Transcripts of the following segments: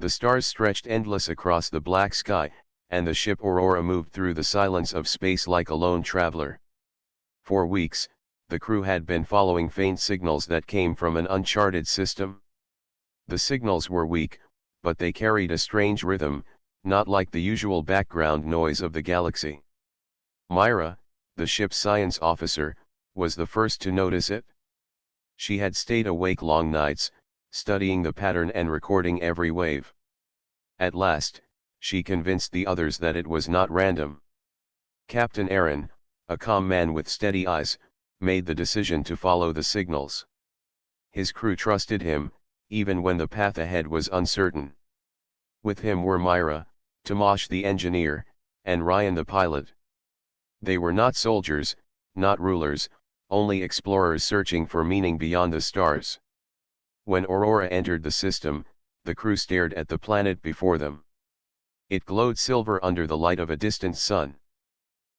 The stars stretched endless across the black sky, and the ship Aurora moved through the silence of space like a lone traveler. For weeks, the crew had been following faint signals that came from an uncharted system. The signals were weak, but they carried a strange rhythm, not like the usual background noise of the galaxy. Myra, the ship's science officer, was the first to notice it. She had stayed awake long nights, studying the pattern and recording every wave. At last, she convinced the others that it was not random. Captain Aaron, a calm man with steady eyes, made the decision to follow the signals. His crew trusted him, even when the path ahead was uncertain. With him were Myra, Tomasz the engineer, and Ryan the pilot. They were not soldiers, not rulers, only explorers searching for meaning beyond the stars. When Aurora entered the system, the crew stared at the planet before them. It glowed silver under the light of a distant sun.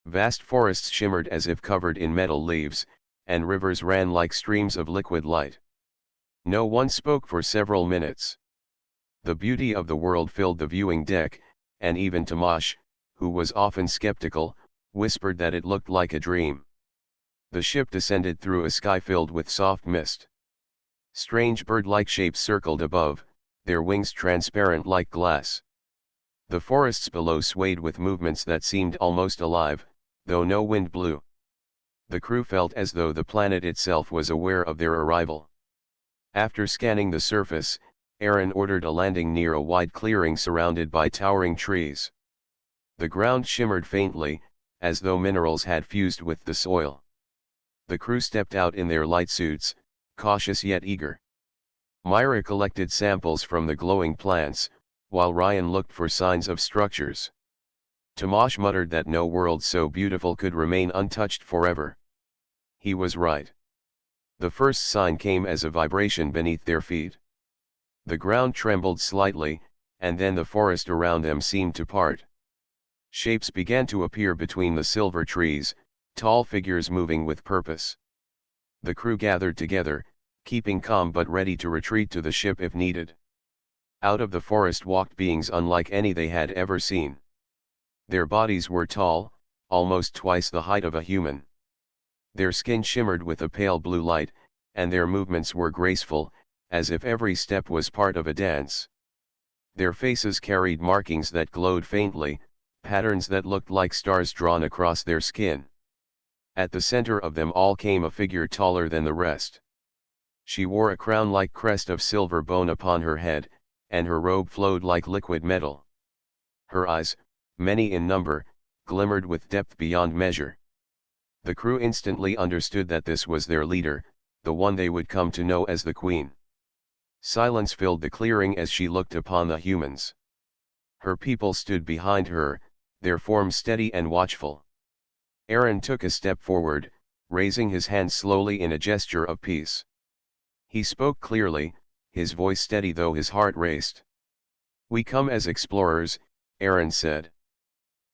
Vast forests shimmered as if covered in metal leaves, and rivers ran like streams of liquid light. No one spoke for several minutes. The beauty of the world filled the viewing deck, and even Tomasz, who was often skeptical, whispered that it looked like a dream. The ship descended through a sky filled with soft mist. Strange bird-like shapes circled above, their wings transparent like glass. The forests below swayed with movements that seemed almost alive, though no wind blew. The crew felt as though the planet itself was aware of their arrival. After scanning the surface, Aaron ordered a landing near a wide clearing surrounded by towering trees. The ground shimmered faintly, as though minerals had fused with the soil. The crew stepped out in their light suits, cautious yet eager. Myra collected samples from the glowing plants, while Ryan looked for signs of structures. Tomasz muttered that no world so beautiful could remain untouched forever. He was right. The first sign came as a vibration beneath their feet. The ground trembled slightly, and then the forest around them seemed to part. Shapes began to appear between the silver trees, tall figures moving with purpose. The crew gathered together, keeping calm but ready to retreat to the ship if needed. Out of the forest walked beings unlike any they had ever seen. Their bodies were tall, almost twice the height of a human. Their skin shimmered with a pale blue light, and their movements were graceful, as if every step was part of a dance. Their faces carried markings that glowed faintly, patterns that looked like stars drawn across their skin. At the center of them all came a figure taller than the rest. She wore a crown-like crest of silver bone upon her head, and her robe flowed like liquid metal. Her eyes, many in number, glimmered with depth beyond measure. The crew instantly understood that this was their leader, the one they would come to know as the Queen. Silence filled the clearing as she looked upon the humans. Her people stood behind her, their forms steady and watchful. Aaron took a step forward, raising his hand slowly in a gesture of peace. He spoke clearly, his voice steady though his heart raced. "We come as explorers," Aaron said.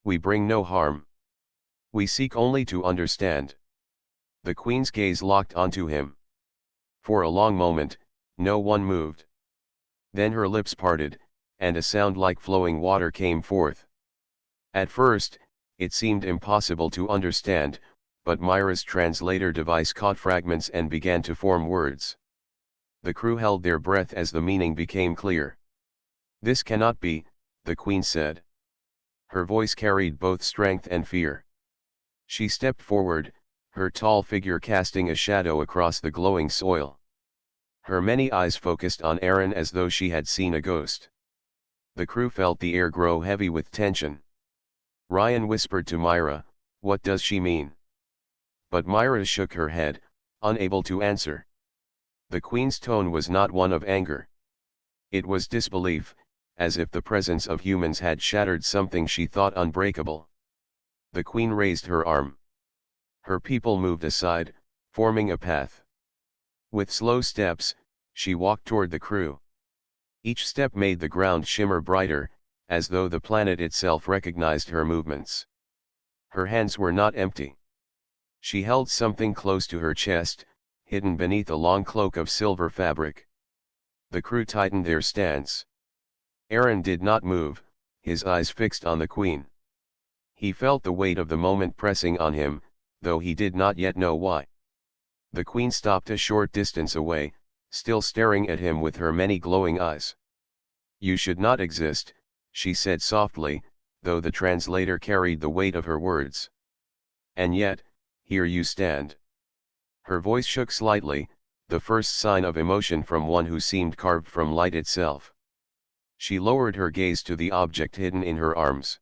"We bring no harm. We seek only to understand." The Queen's gaze locked onto him. For a long moment, no one moved. Then her lips parted, and a sound like flowing water came forth. At first, it seemed impossible to understand, but Myra's translator device caught fragments and began to form words. The crew held their breath as the meaning became clear. "This cannot be," the Queen said. Her voice carried both strength and fear. She stepped forward, her tall figure casting a shadow across the glowing soil. Her many eyes focused on Aaron as though she had seen a ghost. The crew felt the air grow heavy with tension. Ryan whispered to Myra, "What does she mean?" But Myra shook her head, unable to answer. The Queen's tone was not one of anger. It was disbelief, as if the presence of humans had shattered something she thought unbreakable. The Queen raised her arm. Her people moved aside, forming a path. With slow steps, she walked toward the crew. Each step made the ground shimmer brighter, as though the planet itself recognized her movements. Her hands were not empty. She held something close to her chest, hidden beneath a long cloak of silver fabric. The crew tightened their stance. Aaron did not move, his eyes fixed on the queen. He felt the weight of the moment pressing on him, though he did not yet know why. The queen stopped a short distance away, still staring at him with her many glowing eyes. "You should not exist," she said softly, though the translator carried the weight of her words. "And yet, here you stand." Her voice shook slightly, the first sign of emotion from one who seemed carved from light itself. She lowered her gaze to the object hidden in her arms.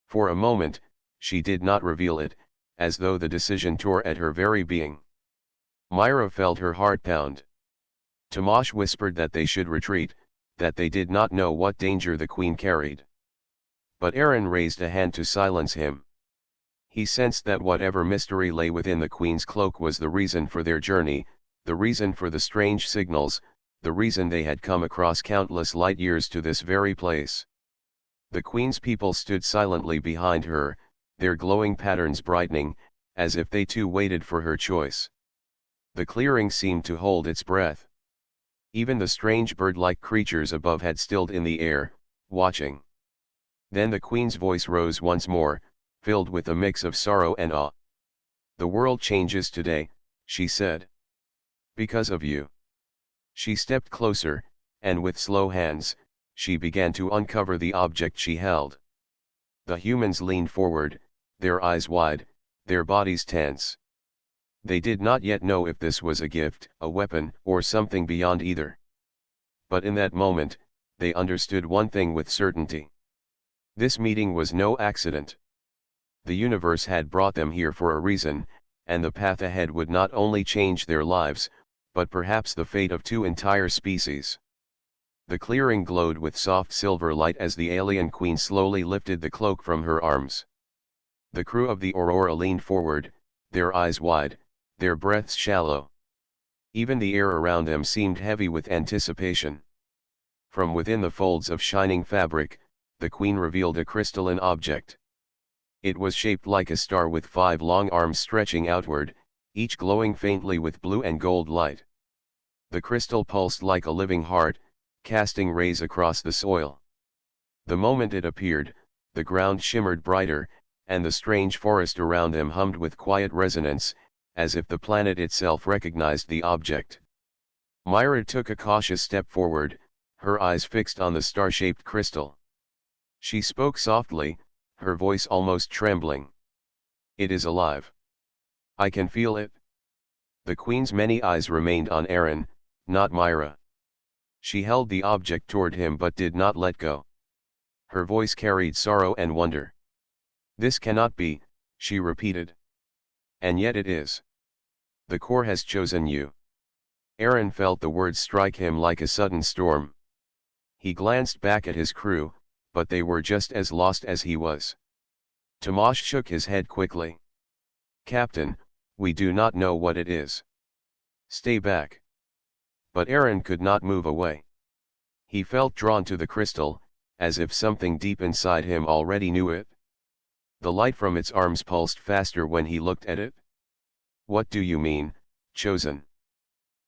For a moment, she did not reveal it, as though the decision tore at her very being. Myra felt her heart pound. Tomash whispered that they should retreat, that they did not know what danger the queen carried. But Aaron raised a hand to silence him. He sensed that whatever mystery lay within the queen's cloak was the reason for their journey, the reason for the strange signals, the reason they had come across countless light years to this very place. The queen's people stood silently behind her, their glowing patterns brightening, as if they too waited for her choice. The clearing seemed to hold its breath. Even the strange bird-like creatures above had stilled in the air, watching. Then the queen's voice rose once more, filled with a mix of sorrow and awe. "The world changes today," she said. "Because of you." She stepped closer, and with slow hands, she began to uncover the object she held. The humans leaned forward, their eyes wide, their bodies tense. They did not yet know if this was a gift, a weapon, or something beyond either. But in that moment, they understood one thing with certainty. This meeting was no accident. The universe had brought them here for a reason, and the path ahead would not only change their lives, but perhaps the fate of two entire species. The clearing glowed with soft silver light as the alien queen slowly lifted the cloak from her arms. The crew of the Aurora leaned forward, their eyes wide, their breaths shallow. Even the air around them seemed heavy with anticipation. From within the folds of shining fabric, the queen revealed a crystalline object. It was shaped like a star with 5 long arms stretching outward, each glowing faintly with blue and gold light. The crystal pulsed like a living heart, casting rays across the soil. The moment it appeared, the ground shimmered brighter, and the strange forest around them hummed with quiet resonance, as if the planet itself recognized the object. Myra took a cautious step forward, her eyes fixed on the star-shaped crystal. She spoke softly, her voice almost trembling. "It is alive. I can feel it." The queen's many eyes remained on Aaron, not Myra. She held the object toward him but did not let go. Her voice carried sorrow and wonder. "This cannot be," she repeated. "And yet it is. The core has chosen you." Aaron felt the words strike him like a sudden storm. He glanced back at his crew, but they were just as lost as he was. Tomash shook his head quickly. "Captain, we do not know what it is. Stay back." But Aaron could not move away. He felt drawn to the crystal, as if something deep inside him already knew it. The light from its arms pulsed faster when he looked at it. "What do you mean, chosen?"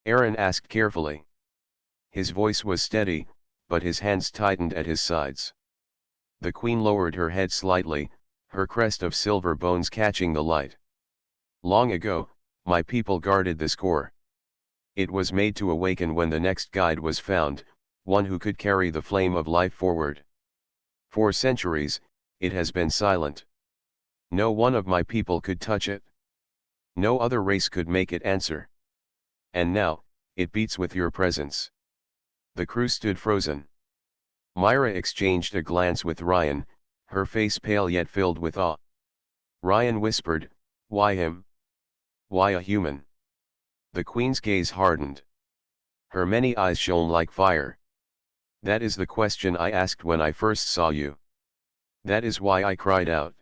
Aaron asked carefully. His voice was steady, but his hands tightened at his sides. The queen lowered her head slightly, her crest of silver bones catching the light. "Long ago, my people guarded this core. It was made to awaken when the next guide was found, one who could carry the flame of life forward. For centuries, it has been silent. No one of my people could touch it. No other race could make it answer. And now, it beats with your presence." The crew stood frozen. Myra exchanged a glance with Ryan, her face pale yet filled with awe. Ryan whispered, "Why him? Why a human?" The queen's gaze hardened. Her many eyes shone like fire. "That is the question I asked when I first saw you. That is why I cried out.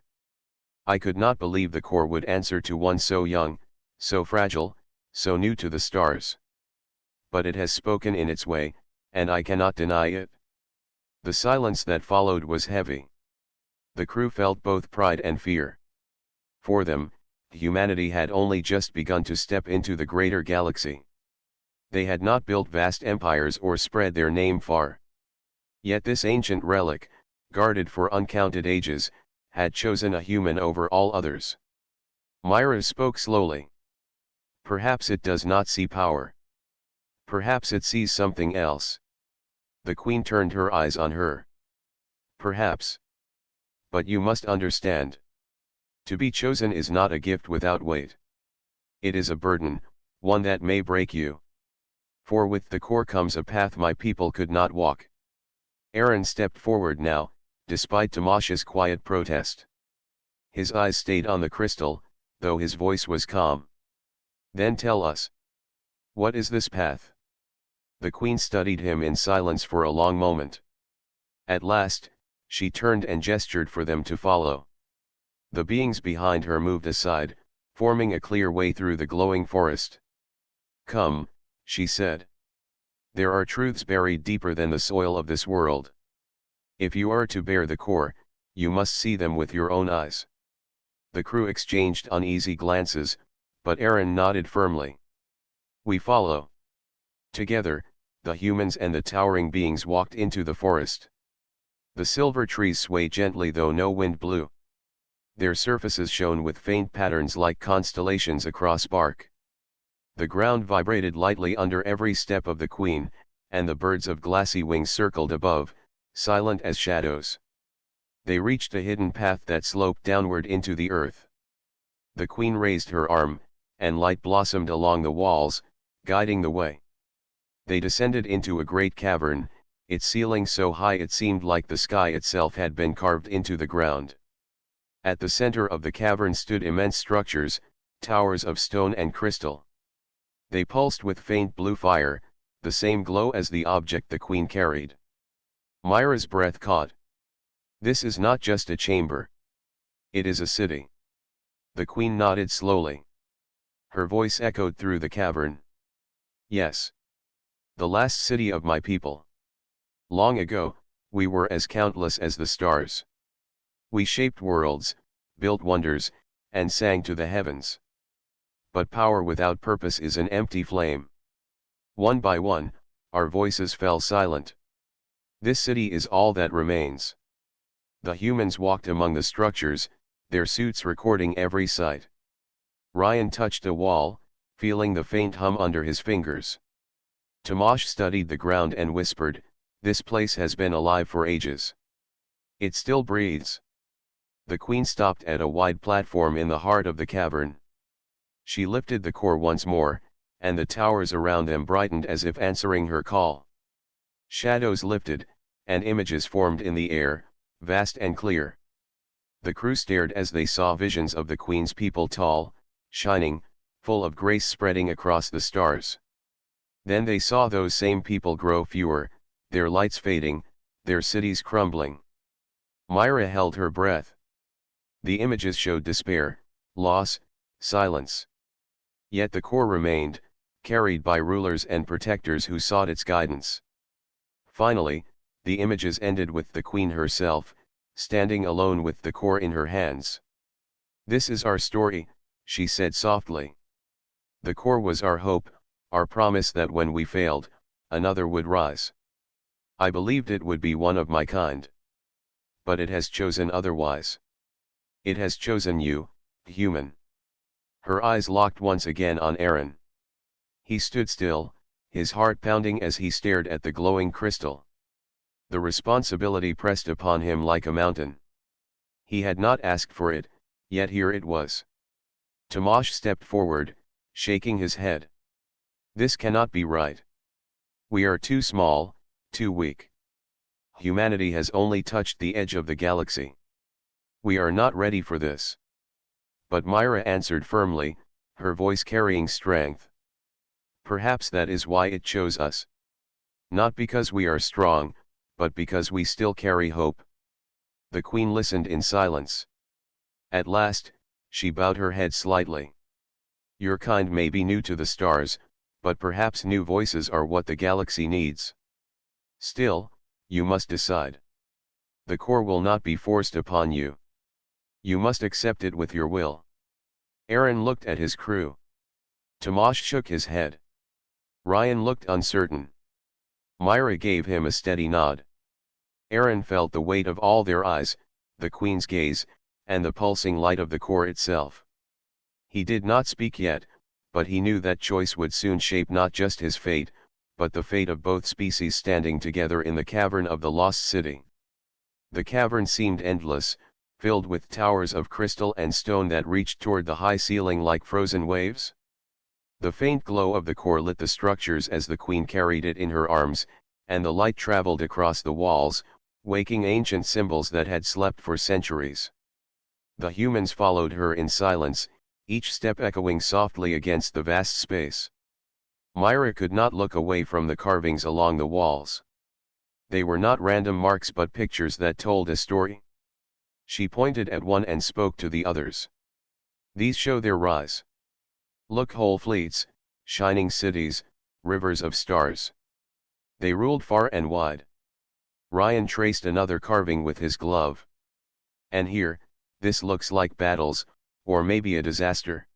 I could not believe the core would answer to one so young, so fragile, so new to the stars. But it has spoken in its way, and I cannot deny it." The silence that followed was heavy. The crew felt both pride and fear. For them, humanity had only just begun to step into the greater galaxy. They had not built vast empires or spread their name far. Yet this ancient relic, guarded for uncounted ages, had chosen a human over all others. Myra spoke slowly. Perhaps it does not see power. Perhaps it sees something else. The queen turned her eyes on her. Perhaps. But you must understand. To be chosen is not a gift without weight. It is a burden, one that may break you. For with the core comes a path my people could not walk. Aaron stepped forward now, despite Tamash's quiet protest. His eyes stayed on the crystal, though his voice was calm. Then tell us. What is this path? The queen studied him in silence for a long moment. At last, she turned and gestured for them to follow. The beings behind her moved aside, forming a clear way through the glowing forest. Come, she said. There are truths buried deeper than the soil of this world. If you are to bear the core, you must see them with your own eyes. The crew exchanged uneasy glances, but Aaron nodded firmly. We follow. Together, the humans and the towering beings walked into the forest. The silver trees swayed gently though no wind blew. Their surfaces shone with faint patterns like constellations across bark. The ground vibrated lightly under every step of the queen, and the birds of glassy wings circled above, silent as shadows. They reached a hidden path that sloped downward into the earth. The queen raised her arm, and light blossomed along the walls, guiding the way. They descended into a great cavern, its ceiling so high it seemed like the sky itself had been carved into the ground. At the center of the cavern stood immense structures, towers of stone and crystal. They pulsed with faint blue fire, the same glow as the object the queen carried. Myra's breath caught. This is not just a chamber. It is a city. The queen nodded slowly. Her voice echoed through the cavern. Yes. The last city of my people. Long ago, we were as countless as the stars. We shaped worlds, built wonders, and sang to the heavens. But power without purpose is an empty flame. One by one, our voices fell silent. This city is all that remains. The humans walked among the structures, their suits recording every sight. Ryan touched a wall, feeling the faint hum under his fingers. Tamash studied the ground and whispered, "This place has been alive for ages. It still breathes." The queen stopped at a wide platform in the heart of the cavern. She lifted the core once more, and the towers around them brightened as if answering her call. Shadows lifted, and images formed in the air, vast and clear. The crew stared as they saw visions of the queen's people tall, shining, full of grace spreading across the stars. Then they saw those same people grow fewer, their lights fading, their cities crumbling. Myra held her breath. The images showed despair, loss, silence. Yet the core remained, carried by rulers and protectors who sought its guidance. Finally, the images ended with the queen herself, standing alone with the core in her hands. "This is our story," she said softly. "The core was our hope, our promise that when we failed, another would rise. I believed it would be one of my kind. But it has chosen otherwise. It has chosen you, human." Her eyes locked once again on Aaron. He stood still, his heart pounding as he stared at the glowing crystal. The responsibility pressed upon him like a mountain. He had not asked for it, yet here it was. Tamash stepped forward, shaking his head. "This cannot be right. We are too small, too weak. Humanity has only touched the edge of the galaxy. We are not ready for this." But Myra answered firmly, her voice carrying strength. "Perhaps that is why it chose us. Not because we are strong, but because we still carry hope." The queen listened in silence. At last, she bowed her head slightly. "Your kind may be new to the stars, but perhaps new voices are what the galaxy needs. Still, you must decide. The core will not be forced upon you. You must accept it with your will." Aaron looked at his crew. Tamash shook his head. Ryan looked uncertain. Myra gave him a steady nod. Aaron felt the weight of all their eyes, the queen's gaze, and the pulsing light of the core itself. He did not speak yet, but he knew that choice would soon shape not just his fate, but the fate of both species standing together in the cavern of the lost city. The cavern seemed endless, filled with towers of crystal and stone that reached toward the high ceiling like frozen waves. The faint glow of the core lit the structures as the queen carried it in her arms, and the light traveled across the walls, waking ancient symbols that had slept for centuries. The humans followed her in silence, each step echoing softly against the vast space. Myra could not look away from the carvings along the walls. They were not random marks but pictures that told a story. She pointed at one and spoke to the others. These show their rise. Look, whole fleets, shining cities, rivers of stars. They ruled far and wide. Ryan traced another carving with his glove. And here, this looks like battles, or maybe a disaster.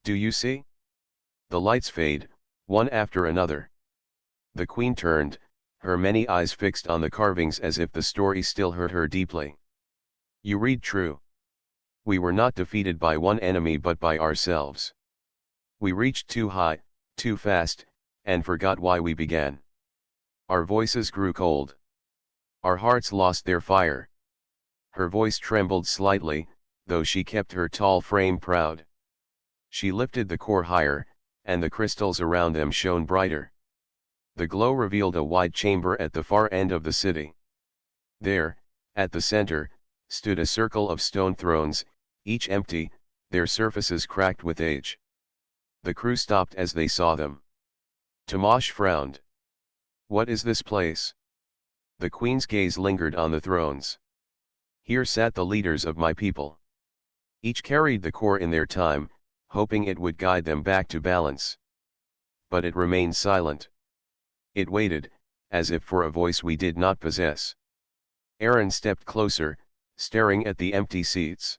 Do you see? The lights fade, one after another. The queen turned, her many eyes fixed on the carvings as if the story still hurt her deeply. You read true. We were not defeated by one enemy but by ourselves. We reached too high, too fast, and forgot why we began. Our voices grew cold. Our hearts lost their fire. Her voice trembled slightly, though she kept her tall frame proud. She lifted the core higher, and the crystals around them shone brighter. The glow revealed a wide chamber at the far end of the city. There, at the center, stood a circle of stone thrones, each empty, their surfaces cracked with age. The crew stopped as they saw them. Tomash frowned. What is this place? The queen's gaze lingered on the thrones. Here sat the leaders of my people. Each carried the core in their time, hoping it would guide them back to balance. But it remained silent. It waited, as if for a voice we did not possess. Aaron stepped closer, staring at the empty seats.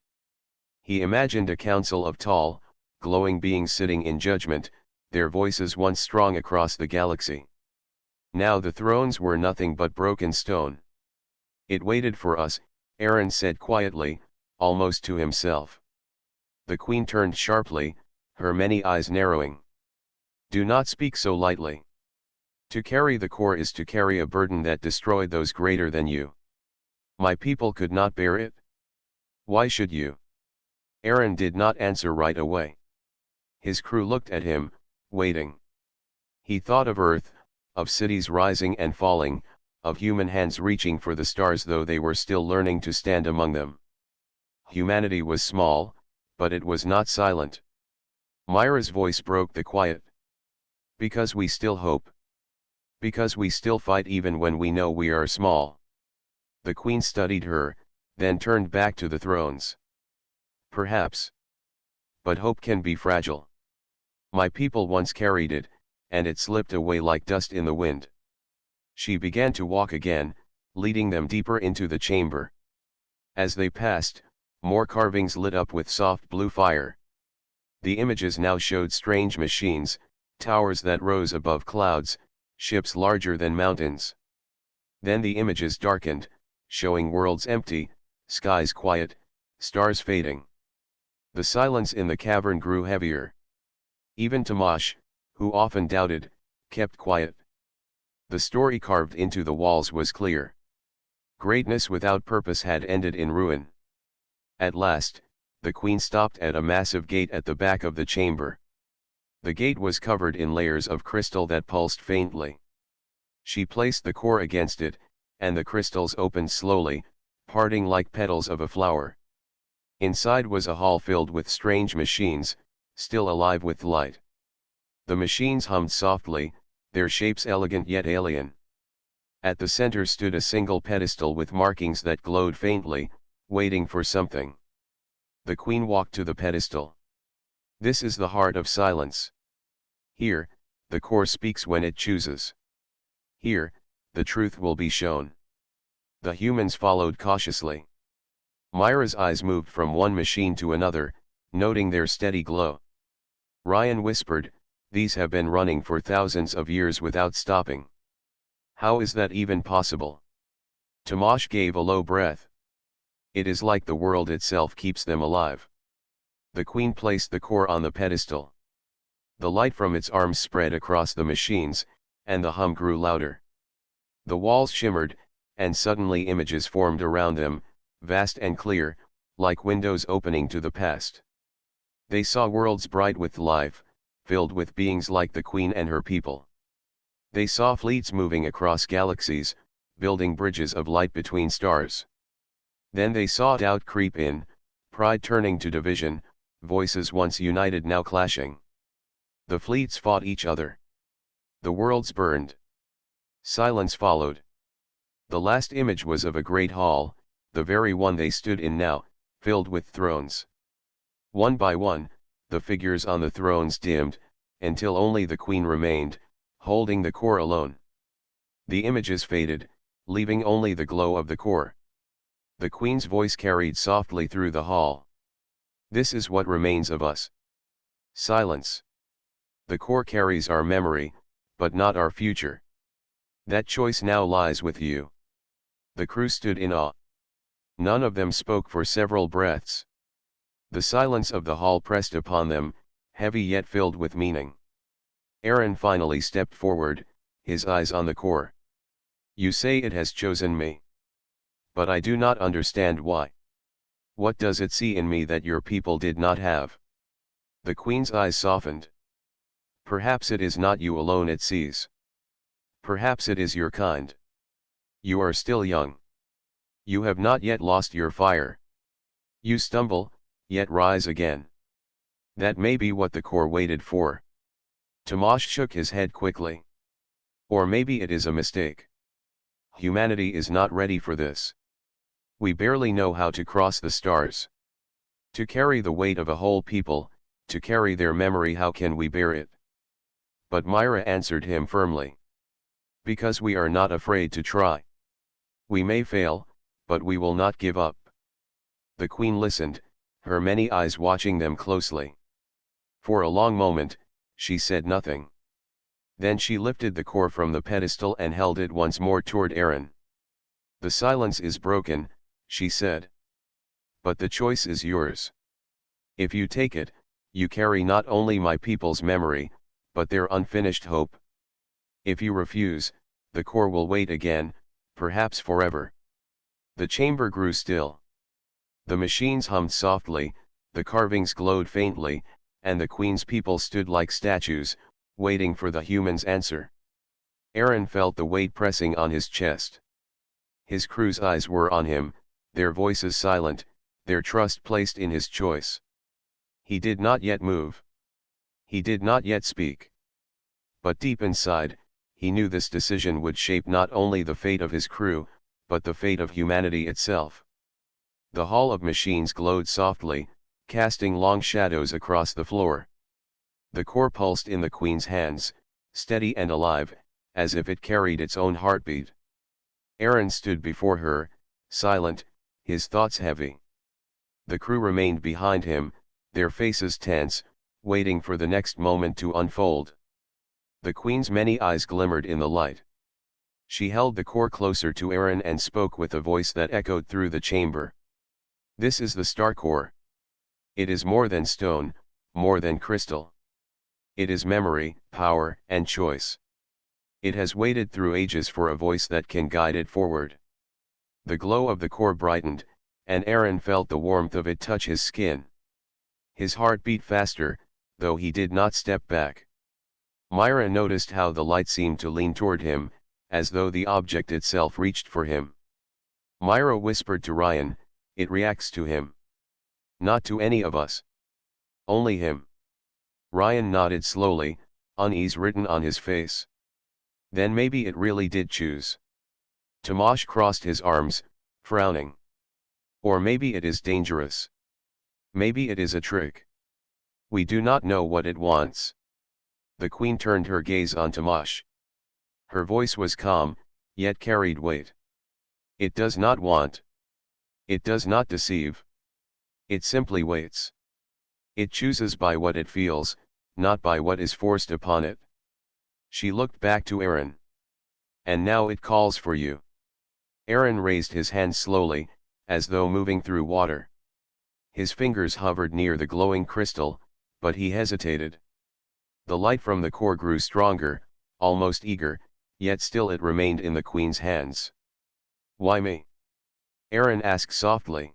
He imagined a council of tall, glowing beings sitting in judgment, their voices once strong across the galaxy. Now the thrones were nothing but broken stone. It waited for us, Aaron said quietly, almost to himself. The queen turned sharply, her many eyes narrowing. Do not speak so lightly. To carry the core is to carry a burden that destroyed those greater than you. My people could not bear it. Why should you? Aaron did not answer right away. His crew looked at him, waiting. He thought of Earth, of cities rising and falling, of human hands reaching for the stars though they were still learning to stand among them. Humanity was small, but it was not silent. Myra's voice broke the quiet. Because we still hope. Because we still fight even when we know we are small. The queen studied her, then turned back to the thrones. Perhaps. But hope can be fragile. My people once carried it, and it slipped away like dust in the wind. She began to walk again, leading them deeper into the chamber. As they passed, more carvings lit up with soft blue fire. The images now showed strange machines, towers that rose above clouds, ships larger than mountains. Then the images darkened, showing worlds empty, skies quiet, stars fading. The silence in the cavern grew heavier. Even Tomash, who often doubted, kept quiet. The story carved into the walls was clear. Greatness without purpose had ended in ruin. At last, the queen stopped at a massive gate at the back of the chamber. The gate was covered in layers of crystal that pulsed faintly. She placed the core against it, and the crystals opened slowly, parting like petals of a flower. Inside was a hall filled with strange machines, still alive with light. The machines hummed softly, their shapes elegant yet alien. At the center stood a single pedestal with markings that glowed faintly, waiting for something. The queen walked to the pedestal. This is the heart of silence. Here, the core speaks when it chooses. Here, the truth will be shown. The humans followed cautiously. Myra's eyes moved from one machine to another, noting their steady glow. Ryan whispered, "These have been running for thousands of years without stopping. How is that even possible?" Tomasz gave a low breath. It is like the world itself keeps them alive. The queen placed the core on the pedestal. The light from its arms spread across the machines, and the hum grew louder. The walls shimmered, and suddenly images formed around them, vast and clear, like windows opening to the past. They saw worlds bright with life, filled with beings like the queen and her people. They saw fleets moving across galaxies, building bridges of light between stars. Then they saw doubt creep in, pride turning to division, voices once united now clashing. The fleets fought each other. The worlds burned. Silence followed. The last image was of a great hall, the very one they stood in now, filled with thrones. One by one, the figures on the thrones dimmed, until only the queen remained, holding the core alone. The images faded, leaving only the glow of the core. The queen's voice carried softly through the hall. This is what remains of us. Silence. The core carries our memory, but not our future. That choice now lies with you. The crew stood in awe. None of them spoke for several breaths. The silence of the hall pressed upon them, heavy yet filled with meaning. Aaron finally stepped forward, his eyes on the core. You say it has chosen me. But I do not understand why. What does it see in me that your people did not have? The queen's eyes softened. Perhaps it is not you alone it sees. Perhaps it is your kind. You are still young. You have not yet lost your fire. You stumble, yet rise again. That may be what the core waited for. Tomasz shook his head quickly. Or maybe it is a mistake. Humanity is not ready for this. We barely know how to cross the stars. To carry the weight of a whole people, to carry their memory, how can we bear it? But Myra answered him firmly. Because we are not afraid to try. We may fail, but we will not give up. The queen listened, her many eyes watching them closely. For a long moment, she said nothing. Then she lifted the core from the pedestal and held it once more toward Aaron. The silence is broken, she said. But the choice is yours. If you take it, you carry not only my people's memory, but their unfinished hope. If you refuse, the core will wait again, perhaps forever. The chamber grew still. The machines hummed softly, the carvings glowed faintly, and the queen's people stood like statues, waiting for the human's answer. Aaron felt the weight pressing on his chest. His crew's eyes were on him, their voices silent, their trust placed in his choice. He did not yet move. He did not yet speak. But deep inside, he knew this decision would shape not only the fate of his crew, but the fate of humanity itself. The hall of machines glowed softly, casting long shadows across the floor. The core pulsed in the queen's hands, steady and alive, as if it carried its own heartbeat. Aaron stood before her, silent, his thoughts heavy. The crew remained behind him, their faces tense, waiting for the next moment to unfold. The queen's many eyes glimmered in the light. She held the core closer to Aaron and spoke with a voice that echoed through the chamber. This is the star core. It is more than stone, more than crystal. It is memory, power, and choice. It has waited through ages for a voice that can guide it forward. The glow of the core brightened, and Aaron felt the warmth of it touch his skin. His heart beat faster, though he did not step back. Myra noticed how the light seemed to lean toward him, as though the object itself reached for him. Myra whispered to Ryan, "It reacts to him. Not to any of us. Only him." Ryan nodded slowly, unease written on his face. Then maybe it really did choose. Tomasz crossed his arms, frowning. Or maybe it is dangerous. Maybe it is a trick. We do not know what it wants. The queen turned her gaze on Tomasz. Her voice was calm, yet carried weight. It does not want. It does not deceive. It simply waits. It chooses by what it feels, not by what is forced upon it. She looked back to Aaron. And now it calls for you. Aaron raised his hand slowly, as though moving through water. His fingers hovered near the glowing crystal, but he hesitated. The light from the core grew stronger, almost eager, yet still it remained in the queen's hands. "Why me?" Aaron asked softly.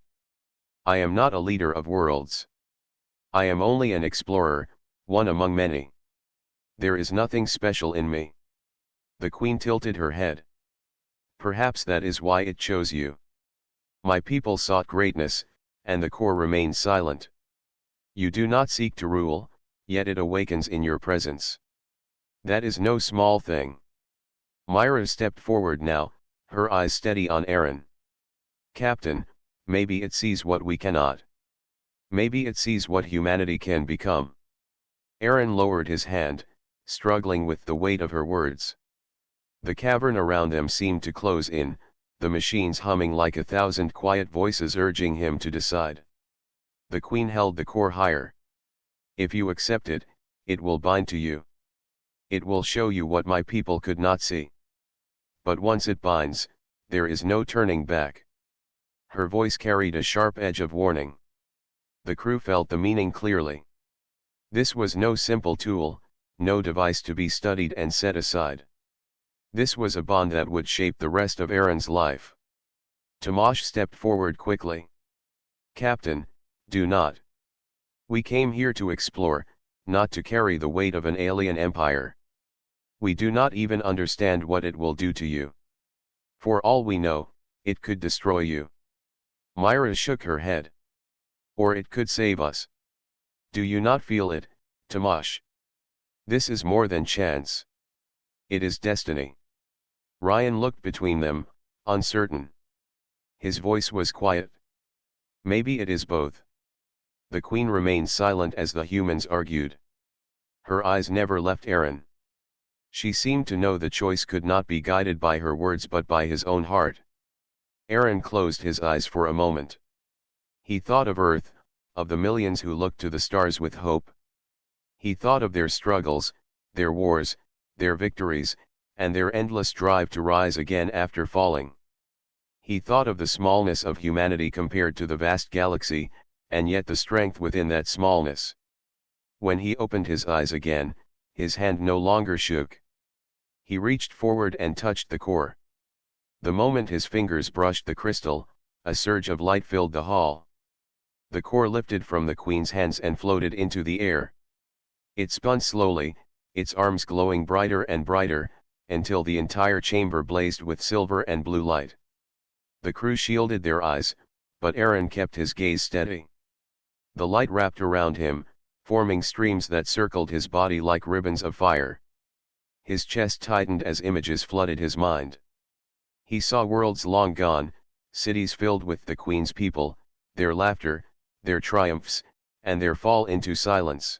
"I am not a leader of worlds. I am only an explorer, one among many. There is nothing special in me." The queen tilted her head. "Perhaps that is why it chose you. My people sought greatness, and the core remained silent. You do not seek to rule, yet it awakens in your presence. That is no small thing." Myra stepped forward now, her eyes steady on Aaron. "Captain, maybe it sees what we cannot. Maybe it sees what humanity can become." Aaron lowered his hand, struggling with the weight of her words. The cavern around them seemed to close in, the machines humming like 1,000 quiet voices urging him to decide. The queen held the core higher. "If you accept it, it will bind to you. It will show you what my people could not see. But once it binds, there is no turning back." Her voice carried a sharp edge of warning. The crew felt the meaning clearly. This was no simple tool, no device to be studied and set aside. This was a bond that would shape the rest of Aaron's life. Tomasz stepped forward quickly. "Captain, do not. We came here to explore, not to carry the weight of an alien empire. We do not even understand what it will do to you. For all we know, it could destroy you." Myra shook her head. "Or it could save us. Do you not feel it, Tomasz? This is more than chance. It is destiny." Ryan looked between them, uncertain. His voice was quiet. "Maybe it is both." The queen remained silent as the humans argued. Her eyes never left Aaron. She seemed to know the choice could not be guided by her words but by his own heart. Aaron closed his eyes for a moment. He thought of Earth, of the millions who looked to the stars with hope. He thought of their struggles, their wars, their victories, and their endless drive to rise again after falling. He thought of the smallness of humanity compared to the vast galaxy, and yet the strength within that smallness. When he opened his eyes again, his hand no longer shook. He reached forward and touched the core. The moment his fingers brushed the crystal, a surge of light filled the hall. The core lifted from the queen's hands and floated into the air. It spun slowly, its arms glowing brighter and brighter, until the entire chamber blazed with silver and blue light. The crew shielded their eyes, but Aaron kept his gaze steady. The light wrapped around him, forming streams that circled his body like ribbons of fire. His chest tightened as images flooded his mind. He saw worlds long gone, cities filled with the Queen's people, their laughter, their triumphs, and their fall into silence.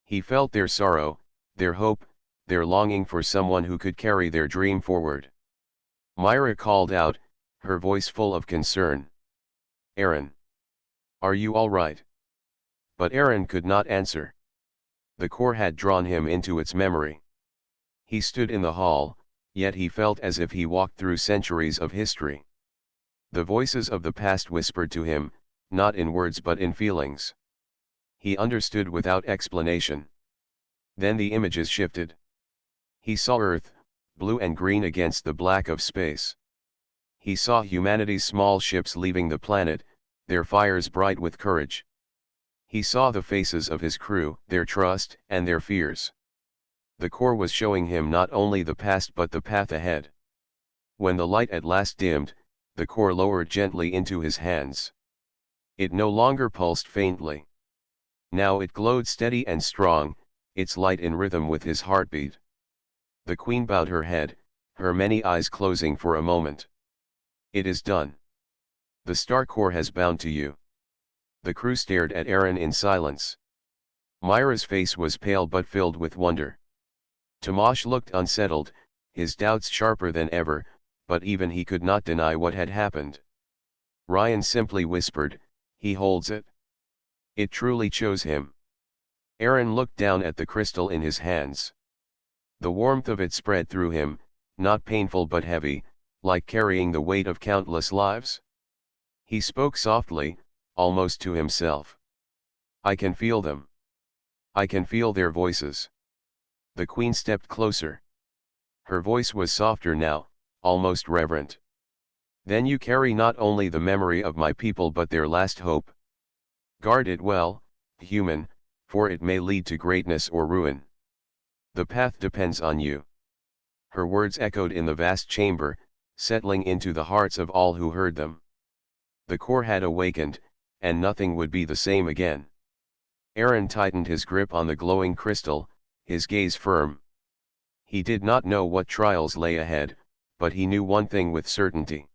He felt their sorrow, their hope, their longing for someone who could carry their dream forward. Myra called out, her voice full of concern. "Aaron. Are you all right?" But Aaron could not answer. The core had drawn him into its memory. He stood in the hall, yet he felt as if he walked through centuries of history. The voices of the past whispered to him, not in words but in feelings. He understood without explanation. Then the images shifted. He saw Earth, blue and green against the black of space. He saw humanity's small ships leaving the planet, their fires bright with courage. He saw the faces of his crew, their trust and their fears. The core was showing him not only the past but the path ahead. When the light at last dimmed, the core lowered gently into his hands. It no longer pulsed faintly. Now it glowed steady and strong, its light in rhythm with his heartbeat. The queen bowed her head, her many eyes closing for a moment. "It is done. The star core has bound to you." The crew stared at Aaron in silence. Myra's face was pale but filled with wonder. Tomasz looked unsettled, his doubts sharper than ever, but even he could not deny what had happened. Ryan simply whispered, "He holds it. It truly chose him." Aaron looked down at the crystal in his hands. The warmth of it spread through him, not painful but heavy, like carrying the weight of countless lives? He spoke softly, almost to himself. I can feel them. I can feel their voices. The queen stepped closer. Her voice was softer now, almost reverent. Then you carry not only the memory of my people but their last hope. Guard it well, human, for it may lead to greatness or ruin. The path depends on you. Her words echoed in the vast chamber, settling into the hearts of all who heard them. The core had awakened, and nothing would be the same again. Aaron tightened his grip on the glowing crystal, his gaze firm. He did not know what trials lay ahead, but he knew one thing with certainty.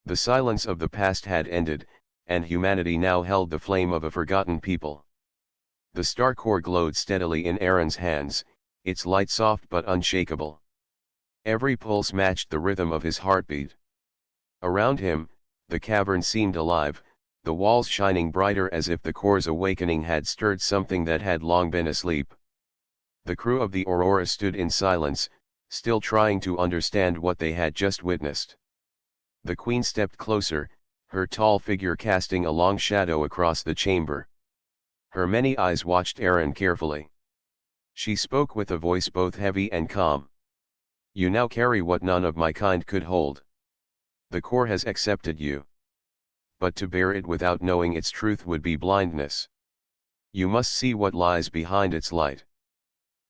The silence of the past had ended, and humanity now held the flame of a forgotten people. The star core glowed steadily in Aaron's hands, its light soft but unshakable. Every pulse matched the rhythm of his heartbeat. Around him, the cavern seemed alive, the walls shining brighter as if the core's awakening had stirred something that had long been asleep. The crew of the Aurora stood in silence, still trying to understand what they had just witnessed. The queen stepped closer, her tall figure casting a long shadow across the chamber. Her many eyes watched Aaron carefully. She spoke with a voice both heavy and calm. You now carry what none of my kind could hold. The core has accepted you. But to bear it without knowing its truth would be blindness. You must see what lies behind its light.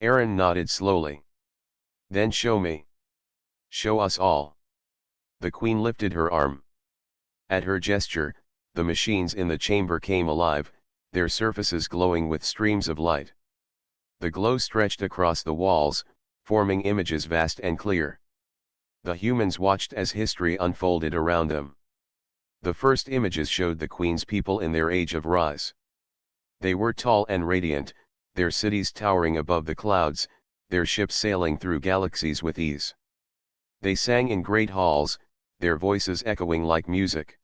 Aaron nodded slowly. Then show me. Show us all. The queen lifted her arm. At her gesture, the machines in the chamber came alive, their surfaces glowing with streams of light. The glow stretched across the walls, forming images vast and clear. The humans watched as history unfolded around them. The first images showed the queen's people in their age of rise. They were tall and radiant, their cities towering above the clouds, their ships sailing through galaxies with ease. They sang in great halls, their voices echoing like music.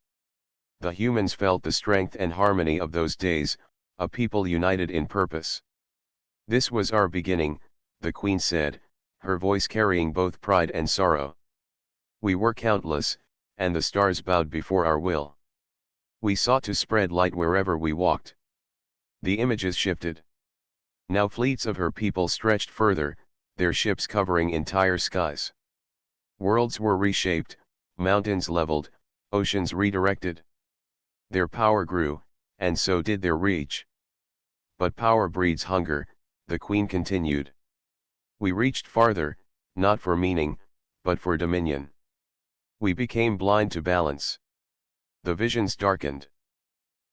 The humans felt the strength and harmony of those days, a people united in purpose. This was our beginning, the queen said, her voice carrying both pride and sorrow. We were countless, and the stars bowed before our will. We sought to spread light wherever we walked. The images shifted. Now fleets of her people stretched further, their ships covering entire skies. Worlds were reshaped, mountains leveled, oceans redirected. Their power grew, and so did their reach. But power breeds hunger, the queen continued. We reached farther, not for meaning, but for dominion. We became blind to balance. The visions darkened.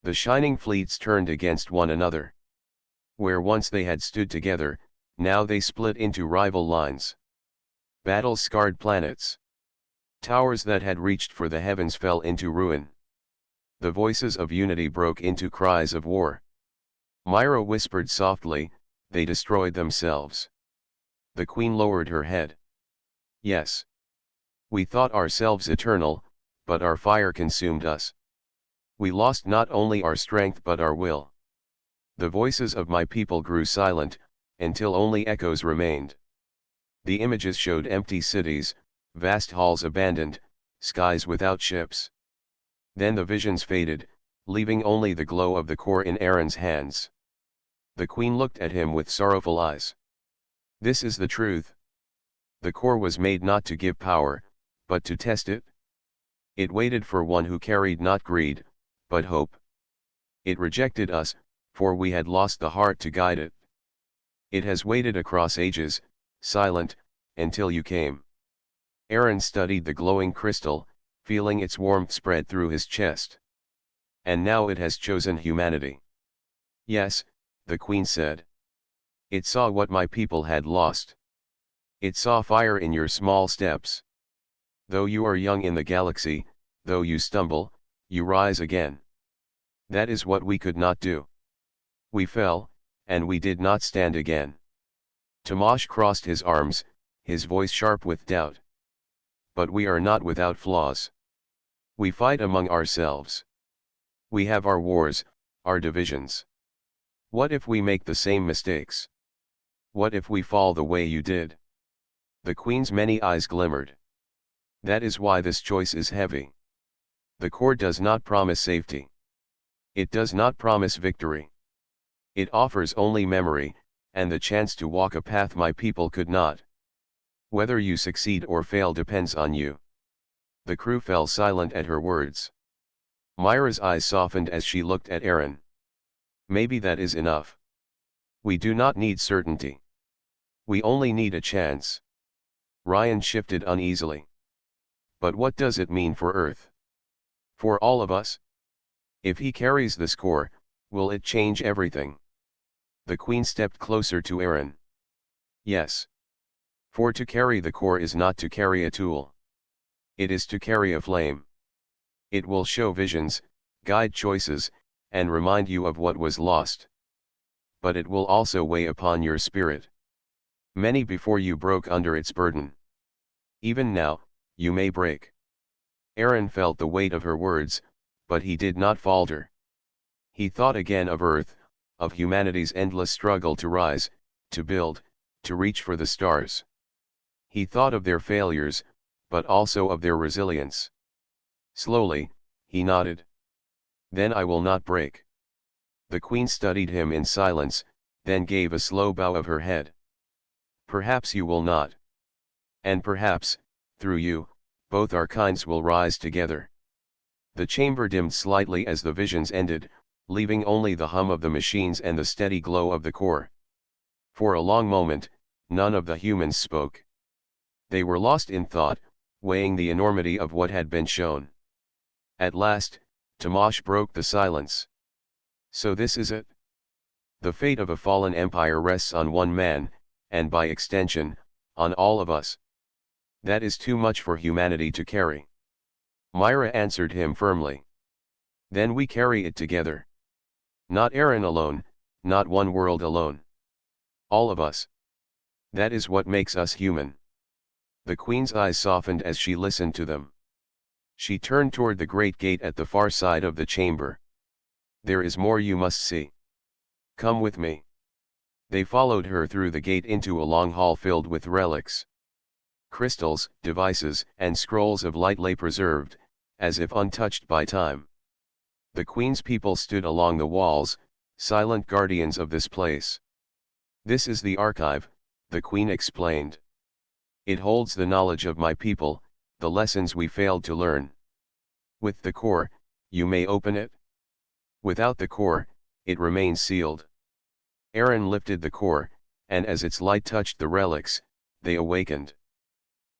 The shining fleets turned against one another. Where once they had stood together, now they split into rival lines. Battles scarred planets. Towers that had reached for the heavens fell into ruin. The voices of unity broke into cries of war. Myra whispered softly, they destroyed themselves. The queen lowered her head. Yes. We thought ourselves eternal, but our fire consumed us. We lost not only our strength but our will. The voices of my people grew silent, until only echoes remained. The images showed empty cities, vast halls abandoned, skies without ships. Then the visions faded, leaving only the glow of the core in Aaron's hands. The queen looked at him with sorrowful eyes. This is the truth. The core was made not to give power, but to test it. It waited for one who carried not greed, but hope. It rejected us, for we had lost the heart to guide it. It has waited across ages, silent, until you came. Aaron studied the glowing crystal, feeling its warmth spread through his chest. And now it has chosen humanity. Yes, the queen said. It saw what my people had lost. It saw fire in your small steps. Though you are young in the galaxy, though you stumble, you rise again. That is what we could not do. We fell, and we did not stand again. Tomash crossed his arms, his voice sharp with doubt. But we are not without flaws. We fight among ourselves. We have our wars, our divisions. What if we make the same mistakes? What if we fall the way you did? The queen's many eyes glimmered. That is why this choice is heavy. The core does not promise safety. It does not promise victory. It offers only memory, and the chance to walk a path my people could not. Whether you succeed or fail depends on you. The crew fell silent at her words. Myra's eyes softened as she looked at Aaron. Maybe that is enough. We do not need certainty. We only need a chance. Ryan shifted uneasily. But what does it mean for Earth? For all of us? If he carries the score, will it change everything? The Queen stepped closer to Aaron. Yes. For to carry the core is not to carry a tool. It is to carry a flame. It will show visions, guide choices, and remind you of what was lost. But it will also weigh upon your spirit. Many before you broke under its burden. Even now, you may break. Aaron felt the weight of her words, but he did not falter. He thought again of Earth, of humanity's endless struggle to rise, to build, to reach for the stars. He thought of their failures, but also of their resilience. Slowly, he nodded. Then I will not break. The Queen studied him in silence, then gave a slow bow of her head. Perhaps you will not. And perhaps, through you, both our kinds will rise together. The chamber dimmed slightly as the visions ended, leaving only the hum of the machines and the steady glow of the core. For a long moment, none of the humans spoke. They were lost in thought, weighing the enormity of what had been shown. At last, Tamash broke the silence. So this is it? The fate of a fallen empire rests on one man, and by extension, on all of us. That is too much for humanity to carry. Myra answered him firmly. Then we carry it together. Not Aaron alone, not one world alone. All of us. That is what makes us human. The Queen's eyes softened as she listened to them. She turned toward the great gate at the far side of the chamber. There is more you must see. Come with me. They followed her through the gate into a long hall filled with relics. Crystals, devices, and scrolls of light lay preserved, as if untouched by time. The Queen's people stood along the walls, silent guardians of this place. This is the archive, the Queen explained. It holds the knowledge of my people, the lessons we failed to learn. With the core, you may open it. Without the core, it remains sealed. Aaron lifted the core, and as its light touched the relics, they awakened.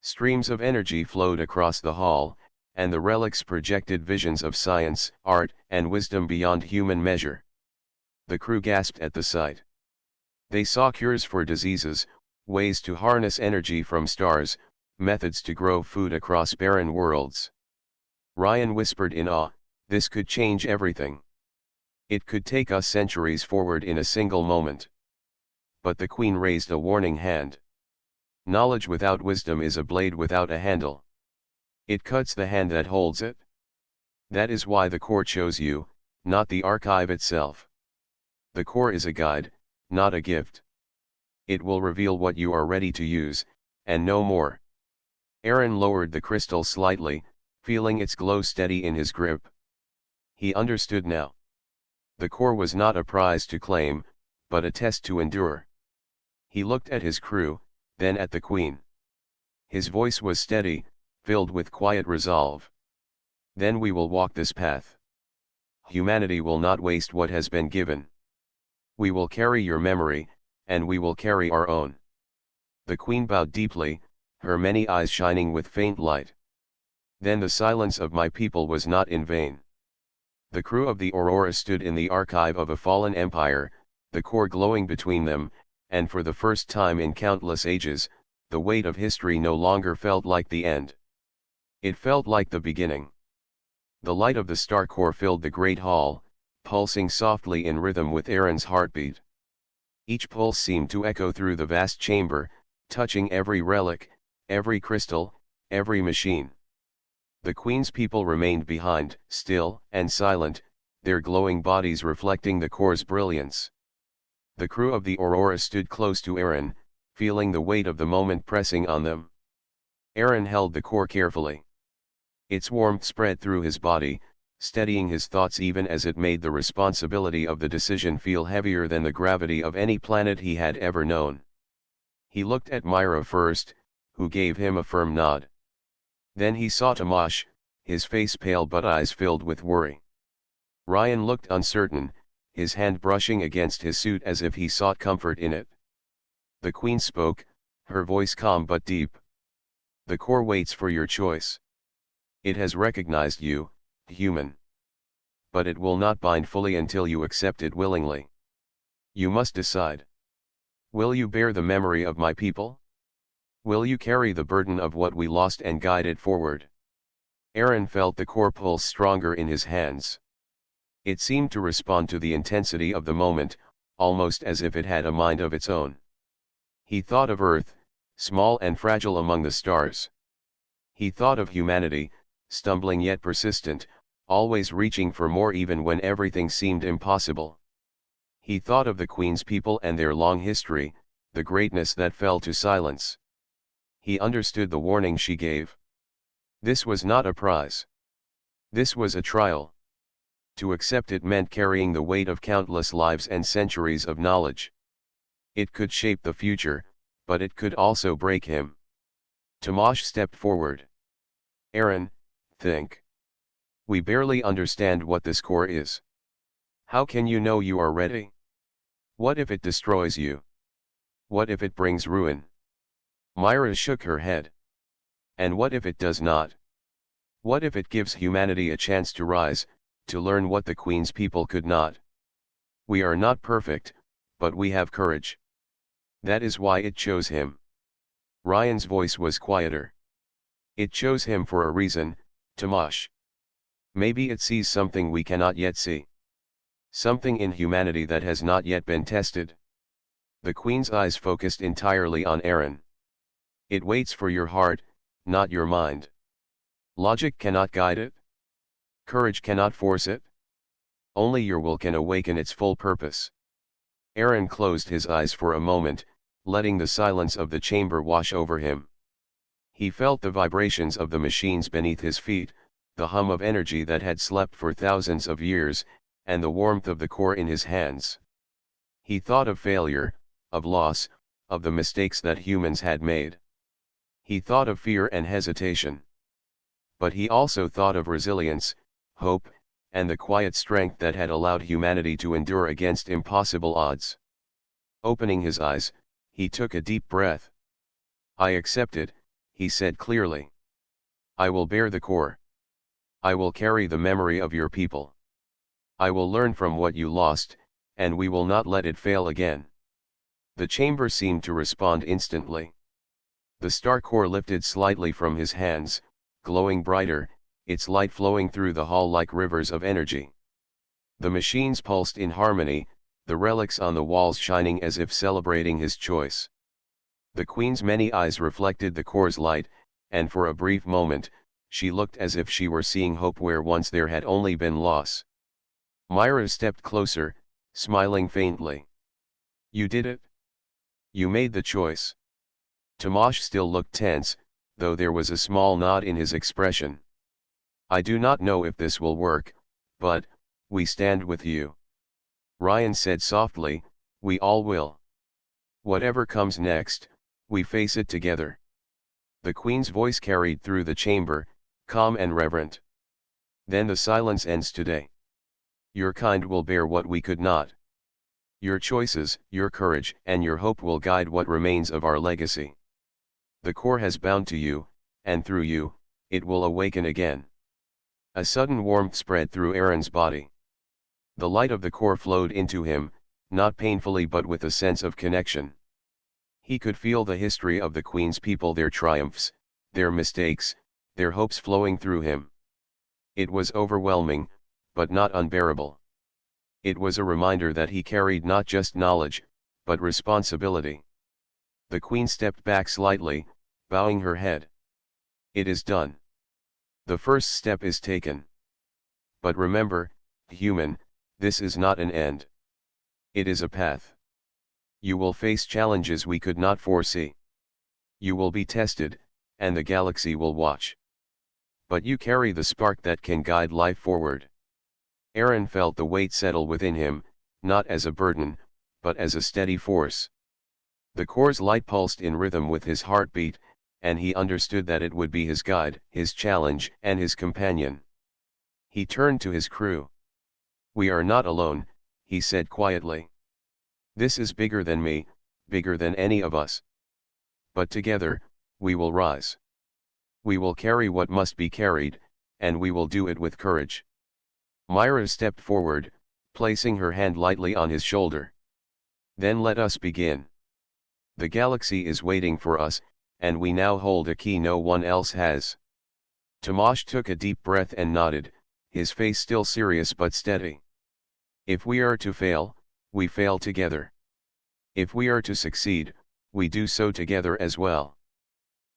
Streams of energy flowed across the hall, and the relics projected visions of science, art, and wisdom beyond human measure. The crew gasped at the sight. They saw cures for diseases, ways to harness energy from stars, methods to grow food across barren worlds. Ryan whispered in awe, this could change everything. It could take us centuries forward in a single moment. But the Queen raised a warning hand. Knowledge without wisdom is a blade without a handle. It cuts the hand that holds it. That is why the core chose you, not the archive itself. The core is a guide, not a gift. It will reveal what you are ready to use, and no more. Aaron lowered the crystal slightly, feeling its glow steady in his grip. He understood now. The core was not a prize to claim, but a test to endure. He looked at his crew, then at the Queen. His voice was steady, filled with quiet resolve. Then we will walk this path. Humanity will not waste what has been given. We will carry your memory, and we will carry our own. The Queen bowed deeply, her many eyes shining with faint light. Then the silence of my people was not in vain. The crew of the Aurora stood in the archive of a fallen empire, the core glowing between them, and for the first time in countless ages, the weight of history no longer felt like the end. It felt like the beginning. The light of the star core filled the great hall, pulsing softly in rhythm with Aaron's heartbeat. Each pulse seemed to echo through the vast chamber, touching every relic, every crystal, every machine. The Queen's people remained behind, still and silent, their glowing bodies reflecting the core's brilliance. The crew of the Aurora stood close to Aaron, feeling the weight of the moment pressing on them. Aaron held the core carefully. Its warmth spread through his body, steadying his thoughts even as it made the responsibility of the decision feel heavier than the gravity of any planet he had ever known. He looked at Myra first, who gave him a firm nod. Then he saw Tomasz, his face pale but eyes filled with worry. Ryan looked uncertain, his hand brushing against his suit as if he sought comfort in it. The Queen spoke, her voice calm but deep. The core waits for your choice. It has recognized you, human. But it will not bind fully until you accept it willingly. You must decide. Will you bear the memory of my people? Will you carry the burden of what we lost and guide it forward? Aaron felt the core pulse stronger in his hands. It seemed to respond to the intensity of the moment, almost as if it had a mind of its own. He thought of Earth, small and fragile among the stars. He thought of humanity, stumbling yet persistent, always reaching for more even when everything seemed impossible. He thought of the Queen's people and their long history, the greatness that fell to silence. He understood the warning she gave. This was not a prize. This was a trial. To accept it meant carrying the weight of countless lives and centuries of knowledge. It could shape the future, but it could also break him. Tomasz stepped forward. Aaron, think. We barely understand what this core is. How can you know you are ready? What if it destroys you? What if it brings ruin? Myra shook her head. And what if it does not? What if it gives humanity a chance to rise, to learn what the Queen's people could not? We are not perfect, but we have courage. That is why it chose him. Ryan's voice was quieter. It chose him for a reason, Tomasz. Maybe it sees something we cannot yet see. Something in humanity that has not yet been tested. The Queen's eyes focused entirely on Aaron. It waits for your heart, not your mind. Logic cannot guide it. Courage cannot force it. Only your will can awaken its full purpose. Aaron closed his eyes for a moment, letting the silence of the chamber wash over him. He felt the vibrations of the machines beneath his feet, the hum of energy that had slept for thousands of years, and the warmth of the core in his hands. He thought of failure, of loss, of the mistakes that humans had made. He thought of fear and hesitation. But he also thought of resilience, hope, and the quiet strength that had allowed humanity to endure against impossible odds. Opening his eyes, he took a deep breath. I accept it, he said clearly. I will bear the core. I will carry the memory of your people. I will learn from what you lost, and we will not let it fail again. The chamber seemed to respond instantly. The star core lifted slightly from his hands, glowing brighter, its light flowing through the hall like rivers of energy. The machines pulsed in harmony, the relics on the walls shining as if celebrating his choice. The Queen's many eyes reflected the core's light, and for a brief moment, she looked as if she were seeing hope where once there had only been loss. Myra stepped closer, smiling faintly. You did it. You made the choice. Tomasz still looked tense, though there was a small nod in his expression. I do not know if this will work, but, we stand with you. Ryan said softly, we all will. Whatever comes next, we face it together. The Queen's voice carried through the chamber, calm and reverent. Then the silence ends today. Your kind will bear what we could not. Your choices, your courage, and your hope will guide what remains of our legacy. The core has bound to you, and through you, it will awaken again. A sudden warmth spread through Aaron's body. The light of the core flowed into him, not painfully but with a sense of connection. He could feel the history of the Queen's people, their triumphs, their mistakes, their hopes flowing through him. It was overwhelming, but not unbearable. It was a reminder that he carried not just knowledge, but responsibility. The Queen stepped back slightly, bowing her head. It is done. The first step is taken. But remember, human, this is not an end. It is a path. You will face challenges we could not foresee. You will be tested, and the galaxy will watch. But you carry the spark that can guide life forward. Aaron felt the weight settle within him, not as a burden, but as a steady force. The core's light pulsed in rhythm with his heartbeat, and he understood that it would be his guide, his challenge, and his companion. He turned to his crew. "We are not alone," he said quietly. "This is bigger than me, bigger than any of us. But together, we will rise. We will carry what must be carried, and we will do it with courage." Myra stepped forward, placing her hand lightly on his shoulder. "Then let us begin. The galaxy is waiting for us, and we now hold a key no one else has." Tomasz took a deep breath and nodded, his face still serious but steady. "If we are to fail, we fail together. If we are to succeed, we do so together as well."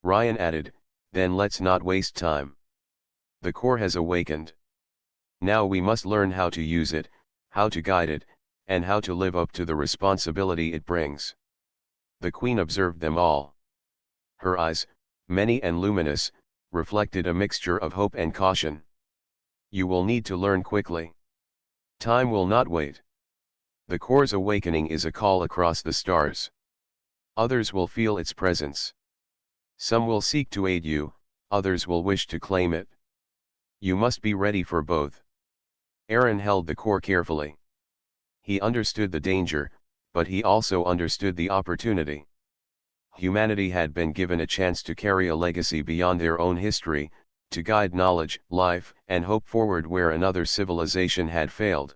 Ryan added, "Then let's not waste time. The core has awakened. Now we must learn how to use it, how to guide it, and how to live up to the responsibility it brings." The Queen observed them all. Her eyes, many and luminous, reflected a mixture of hope and caution. "You will need to learn quickly. Time will not wait. The core's awakening is a call across the stars. Others will feel its presence. Some will seek to aid you, others will wish to claim it. You must be ready for both." Aaron held the core carefully. He understood the danger, but he also understood the opportunity. Humanity had been given a chance to carry a legacy beyond their own history, to guide knowledge, life, and hope forward where another civilization had failed.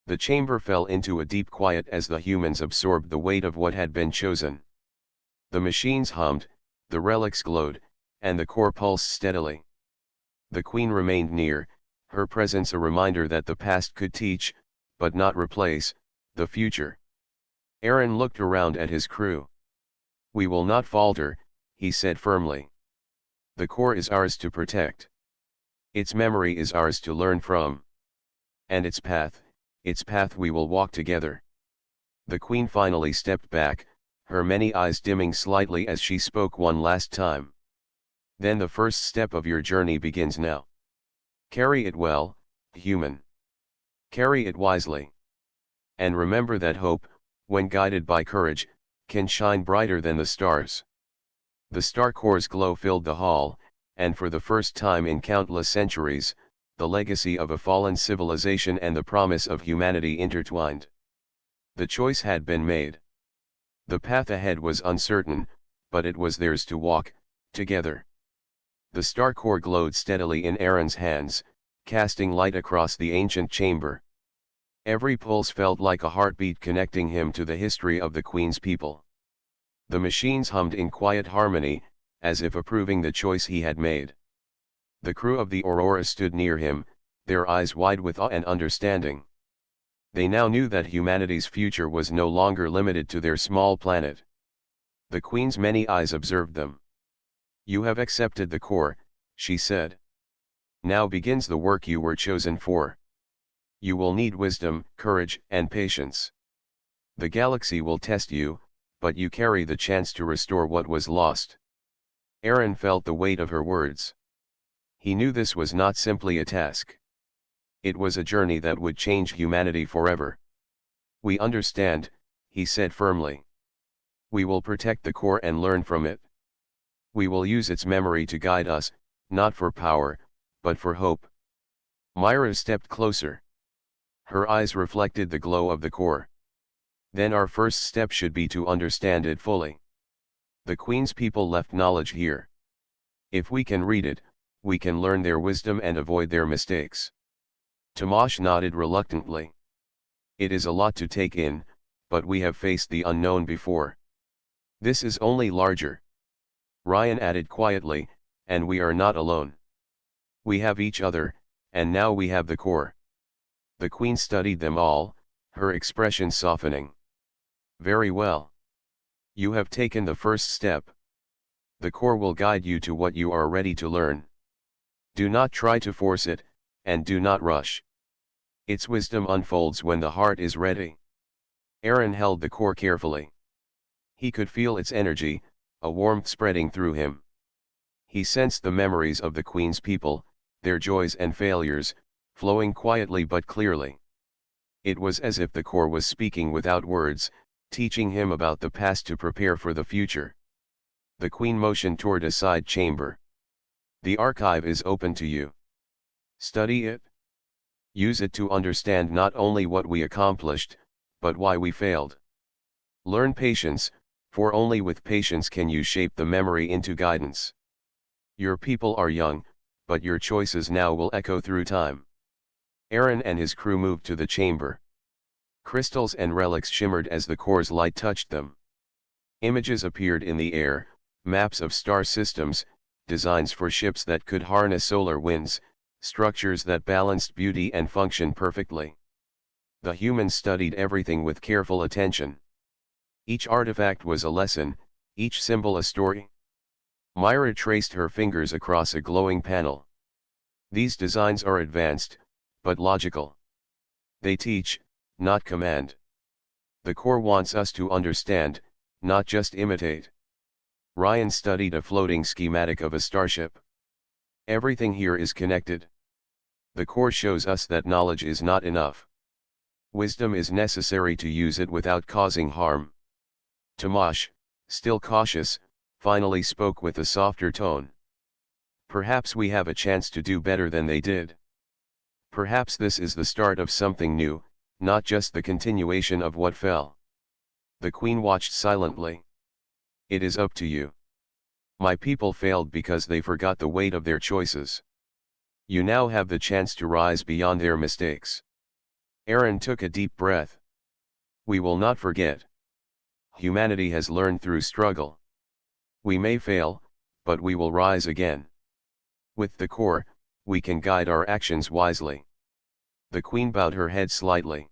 The chamber fell into a deep quiet as the humans absorbed the weight of what had been chosen. The machines hummed, the relics glowed, and the core pulsed steadily. The Queen remained near, her presence a reminder that the past could teach, but not replace, the future. Aaron looked around at his crew. "We will not falter," he said firmly. "The core is ours to protect. Its memory is ours to learn from. And its path we will walk together." The Queen finally stepped back, her many eyes dimming slightly as she spoke one last time. "Then the first step of your journey begins now. Carry it well, human. Carry it wisely. And remember that hope, when guided by courage, can shine brighter than the stars." The star core's glow filled the hall, and for the first time in countless centuries, the legacy of a fallen civilization and the promise of humanity intertwined. The choice had been made. The path ahead was uncertain, but it was theirs to walk, together. The star core glowed steadily in Aaron's hands, casting light across the ancient chamber. Every pulse felt like a heartbeat connecting him to the history of the Queen's people. The machines hummed in quiet harmony, as if approving the choice he had made. The crew of the Aurora stood near him, their eyes wide with awe and understanding. They now knew that humanity's future was no longer limited to their small planet. The Queen's many eyes observed them. "You have accepted the core," she said. "Now begins the work you were chosen for. You will need wisdom, courage, and patience. The galaxy will test you, but you carry the chance to restore what was lost." Aaron felt the weight of her words. He knew this was not simply a task. It was a journey that would change humanity forever. "We understand," he said firmly. "We will protect the core and learn from it. We will use its memory to guide us, not for power, but for hope." Myra stepped closer. Her eyes reflected the glow of the core. "Then our first step should be to understand it fully. The Queen's people left knowledge here. If we can read it, we can learn their wisdom and avoid their mistakes." Tomasz nodded reluctantly. "It is a lot to take in, but we have faced the unknown before. This is only larger." Ryan added quietly, "And we are not alone. We have each other, and now we have the core." The Queen studied them all, her expression softening. "Very well. You have taken the first step. The core will guide you to what you are ready to learn. Do not try to force it, and do not rush. Its wisdom unfolds when the heart is ready." Aaron held the core carefully. He could feel its energy, a warmth spreading through him. He sensed the memories of the Queen's people, their joys and failures, flowing quietly but clearly. It was as if the core was speaking without words, teaching him about the past to prepare for the future. The Queen motioned toward a side chamber. The archive is open to you. Study it. Use it to understand not only what we accomplished, but why we failed. Learn patience, for only with patience can you shape the memory into guidance. Your people are young, but your choices now will echo through time. Aaron and his crew moved to the chamber. Crystals and relics shimmered as the core's light touched them. Images appeared in the air, maps of star systems, designs for ships that could harness solar winds, structures that balanced beauty and function perfectly. The humans studied everything with careful attention. Each artifact was a lesson, each symbol a story. Myra traced her fingers across a glowing panel. These designs are advanced, but logical. They teach, not command. The core wants us to understand, not just imitate. Ryan studied a floating schematic of a starship. Everything here is connected. The core shows us that knowledge is not enough. Wisdom is necessary to use it without causing harm. Tomasz, still cautious, finally spoke with a softer tone. Perhaps we have a chance to do better than they did. Perhaps this is the start of something new, not just the continuation of what fell. The Queen watched silently. It is up to you. My people failed because they forgot the weight of their choices. You now have the chance to rise beyond their mistakes. Aaron took a deep breath. We will not forget. Humanity has learned through struggle. We may fail, but we will rise again. With the core, we can guide our actions wisely. The Queen bowed her head slightly.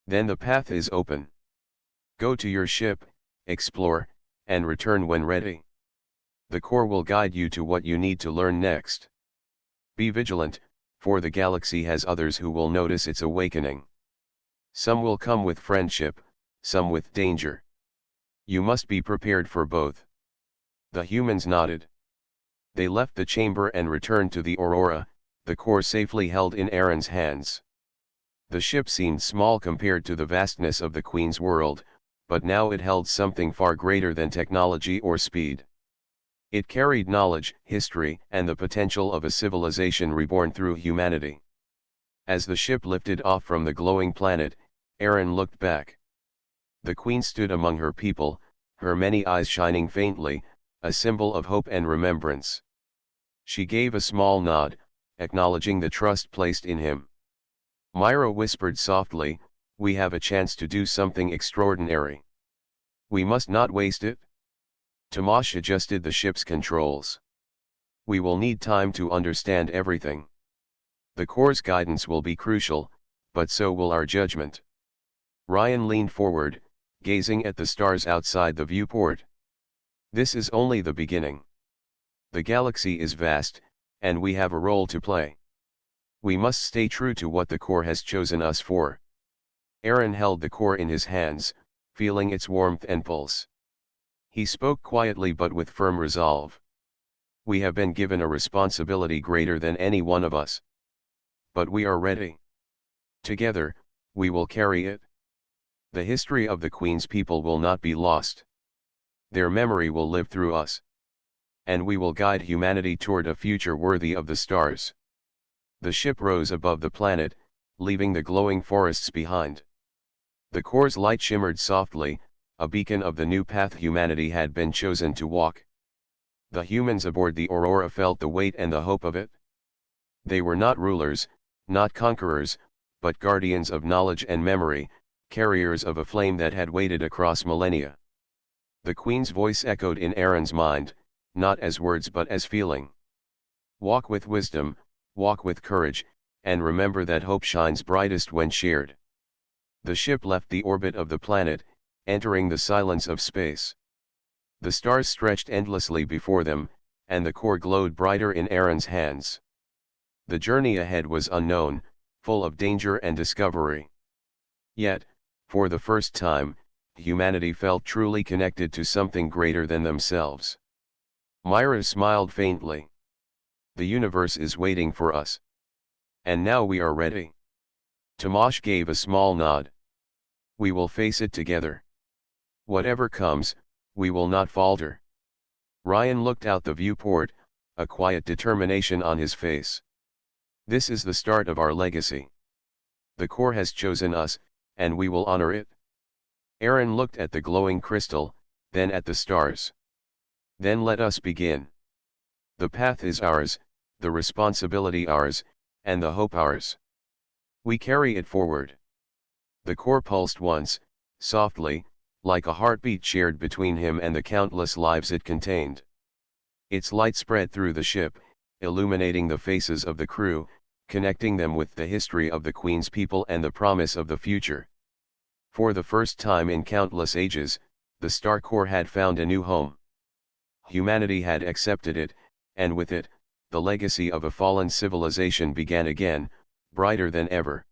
Then the path is open. Go to your ship, explore, and return when ready. The core will guide you to what you need to learn next. Be vigilant, for the galaxy has others who will notice its awakening. Some will come with friendship, some with danger. You must be prepared for both. The humans nodded. They left the chamber and returned to the Aurora, the core safely held in Aaron's hands. The ship seemed small compared to the vastness of the Queen's world, but now it held something far greater than technology or speed. It carried knowledge, history, and the potential of a civilization reborn through humanity. As the ship lifted off from the glowing planet, Aaron looked back. The Queen stood among her people, her many eyes shining faintly, a symbol of hope and remembrance. She gave a small nod, acknowledging the trust placed in him. Myra whispered softly, "We have a chance to do something extraordinary. We must not waste it." Tomasz adjusted the ship's controls. "We will need time to understand everything. The core's guidance will be crucial, but so will our judgment." Ryan leaned forward, gazing at the stars outside the viewport. "This is only the beginning. The galaxy is vast, and we have a role to play. We must stay true to what the core has chosen us for." Aaron held the core in his hands, feeling its warmth and pulse. He spoke quietly but with firm resolve. "We have been given a responsibility greater than any one of us. But we are ready. Together, we will carry it. The history of the Queen's people will not be lost. Their memory will live through us. And we will guide humanity toward a future worthy of the stars." The ship rose above the planet, leaving the glowing forests behind. The core's light shimmered softly, a beacon of the new path humanity had been chosen to walk. The humans aboard the Aurora felt the weight and the hope of it. They were not rulers, not conquerors, but guardians of knowledge and memory, carriers of a flame that had waited across millennia. The Queen's voice echoed in Aaron's mind, not as words but as feeling. "Walk with wisdom, walk with courage, and remember that hope shines brightest when shared." The ship left the orbit of the planet, entering the silence of space. The stars stretched endlessly before them, and the core glowed brighter in Aaron's hands. The journey ahead was unknown, full of danger and discovery. Yet, for the first time, humanity felt truly connected to something greater than themselves. Myra smiled faintly. The universe is waiting for us. And now we are ready. Tomasz gave a small nod. We will face it together. Whatever comes, we will not falter. Ryan looked out the viewport, a quiet determination on his face. This is the start of our legacy. The core has chosen us, and we will honor it. Aaron looked at the glowing crystal, then at the stars. Then let us begin. The path is ours, the responsibility ours, and the hope ours. We carry it forward. The core pulsed once, softly, like a heartbeat shared between him and the countless lives it contained. Its light spread through the ship, illuminating the faces of the crew, connecting them with the history of the Queen's people and the promise of the future. For the first time in countless ages, the Star Core had found a new home. Humanity had accepted it, and with it, the legacy of a fallen civilization began again, brighter than ever.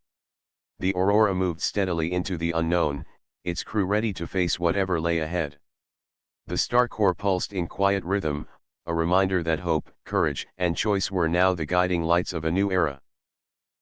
The Aurora moved steadily into the unknown, its crew ready to face whatever lay ahead. The Star Core pulsed in quiet rhythm, a reminder that hope, courage, and choice were now the guiding lights of a new era.